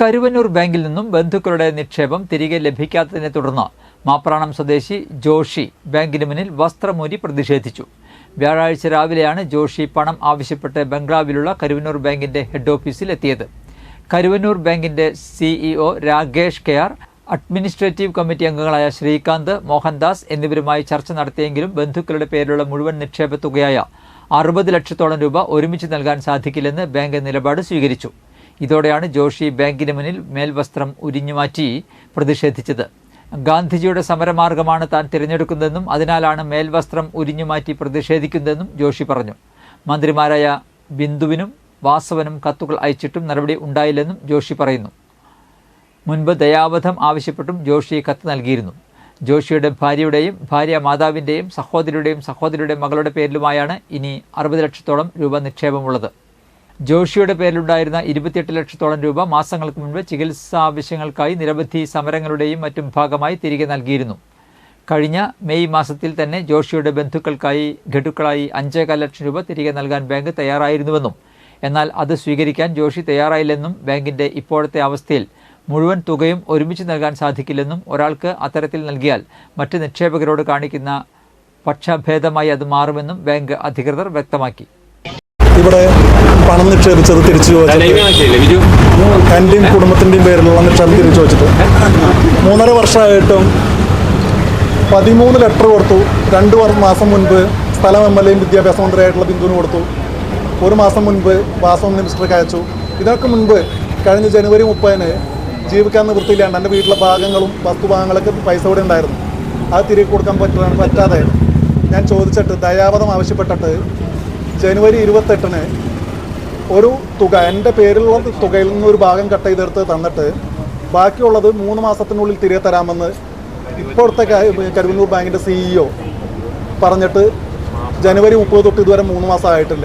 കരുവന്നൂർ ബാങ്കിൽ നിന്നും ബന്ധുക്കളുടെ നിക്ഷേപം തിരികെ ലഭിക്കാത്തതിനെ തുടർന്ന് മാപ്രാണം സ്വദേശി ജോഷി ബാങ്കിന് മുന്നിൽ വസ്ത്രമൂരി പ്രതിഷേധിച്ചു. വ്യാഴാഴ്ച രാവിലെയാണ് ജോഷി പണം ആവശ്യപ്പെട്ട് ബംഗ്ലാവിലുള്ള കരുവന്നൂർ ബാങ്കിന്റെ ഹെഡ് ഓഫീസിൽ എത്തിയത്. കരുവന്നൂർ ബാങ്കിന്റെ CEO Rakesh KR, administrative committee അംഗങ്ങളായ ശ്രീകാന്ത്, മോഹൻദാസ് എന്നിവരുമായി ചർച്ച നടത്തിയെങ്കിലും ബന്ധുക്കളുടെ പേരിലുള്ള മുഴുവൻ നിക്ഷേപ തുകയായ 60 ലക്ഷത്തോളം രൂപ ഒരുമിച്ച് നൽകാൻ സാധിക്കില്ലെന്ന് ബാങ്ക് നിലപാട് സ്വീകരിച്ചു. ഇതോടെയാണ് ജോഷി ബാങ്കിന് മുന്നിൽ മേൽവസ്ത്രം ഉരിഞ്ഞുമാറ്റി പ്രതിഷേധിച്ചത്. ഗാന്ധിജിയുടെ സമരമാർഗമാണ് താൻ തിരഞ്ഞെടുക്കുന്നതെന്നും അതിനാലാണ് മേൽവസ്ത്രം ഉരിഞ്ഞുമാറ്റി പ്രതിഷേധിക്കുന്നതെന്നും ജോഷി പറഞ്ഞു. മന്ത്രിമാരായ ബിന്ദുവിനും വാസവനും കത്തുകൾ അയച്ചിട്ടും നടപടി ഉണ്ടായില്ലെന്നും ജോഷി പറയുന്നു. മുൻപ് ദയാവധം ആവശ്യപ്പെട്ടും ജോഷി കത്ത് നൽകിയിരുന്നു. ജോഷിയുടെ ഭാര്യയുടെയും ഭാര്യ മാതാവിൻ്റെയും സഹോദരിയുടെയും മകളുടെ പേരിലുമായാണ് ഇനി 60 ലക്ഷത്തോളം രൂപ നിക്ഷേപമുള്ളത്. ജോഷിയുടെ പേരിലുണ്ടായിരുന്ന 28 ലക്ഷത്തോളം രൂപ മാസങ്ങൾക്ക് മുൻപ് ചികിത്സാ ആവശ്യങ്ങൾക്കായി നിരവധി സമരങ്ങളുടെയും മറ്റും ഭാഗമായി തിരികെ നൽകിയിരുന്നു. കഴിഞ്ഞ മെയ് മാസത്തിൽ തന്നെ ജോഷിയുടെ ബന്ധുക്കൾക്കായി ഗഡുക്കളായി 5.25 ലക്ഷം രൂപ തിരികെ നൽകാൻ ബാങ്ക് തയ്യാറായിരുന്നുവെന്നും എന്നാൽ അത് സ്വീകരിക്കാൻ ജോഷി തയ്യാറായില്ലെന്നും ബാങ്കിന്റെ ഇപ്പോഴത്തെ അവസ്ഥയിൽ മുഴുവൻ തുകയും ഒരുമിച്ച് നൽകാൻ സാധിക്കില്ലെന്നും ഒരാൾക്ക് അത്തരത്തിൽ നൽകിയാൽ മറ്റ് നിക്ഷേപകരോട് കാണിക്കുന്ന പക്ഷഭേദമായി അത് മാറുമെന്നും ബാങ്ക് അധികൃതർ വ്യക്തമാക്കി. ഇവിടെ പണം നിക്ഷേപിച്ചത് തിരിച്ചു ചോദിച്ചിട്ട് എൻ്റെയും കുടുംബത്തിൻ്റെയും പേരിലുള്ള നിക്ഷേപം തിരിച്ചു ചോദിച്ചിട്ട് 3.5 വർഷമായിട്ടും 13 ലെറ്റർ കൊടുത്തു. 2 മാസം മുൻപ് സ്ഥലം MLA വിദ്യാഭ്യാസ മന്ത്രിയായിട്ടുള്ള ബിന്ദുവിന് കൊടുത്തു. 1 മാസം മുൻപ് വാസവൻ മിനിസ്റ്റർക്ക് അയച്ചു. ഇതൊക്കെ മുൻപ് കഴിഞ്ഞ ജനുവരി 30-ന് ജീവിക്കാൻ നിവൃത്തിയില്ലാണ്ട് എൻ്റെ വീട്ടിലെ ഭാഗങ്ങളും വസ്തുഭാഗങ്ങളൊക്കെ പൈസ കൂടെ ഉണ്ടായിരുന്നു. അത് തിരികെ കൊടുക്കാൻ പറ്റാതെ ഞാൻ ചോദിച്ചിട്ട് ദയാവധം ആവശ്യപ്പെട്ടിട്ട് ജനുവരി 28-ന് ഒരു തുക എൻ്റെ പേരിലുള്ള തുകയിൽ നിന്ന് ഒരു ഭാഗം കട്ട് ചെയ്തെടുത്ത് തന്നിട്ട് ബാക്കിയുള്ളത് 3 മാസത്തിനുള്ളിൽ തിരികെ തരാമെന്ന് ഇപ്പോഴത്തെ കരുവന്നൂർ ബാങ്കിൻ്റെ CEO പറഞ്ഞിട്ട് ജനുവരി 30 തൊട്ട് ഇതുവരെ 3 മാസം ആയിട്ടില്ല.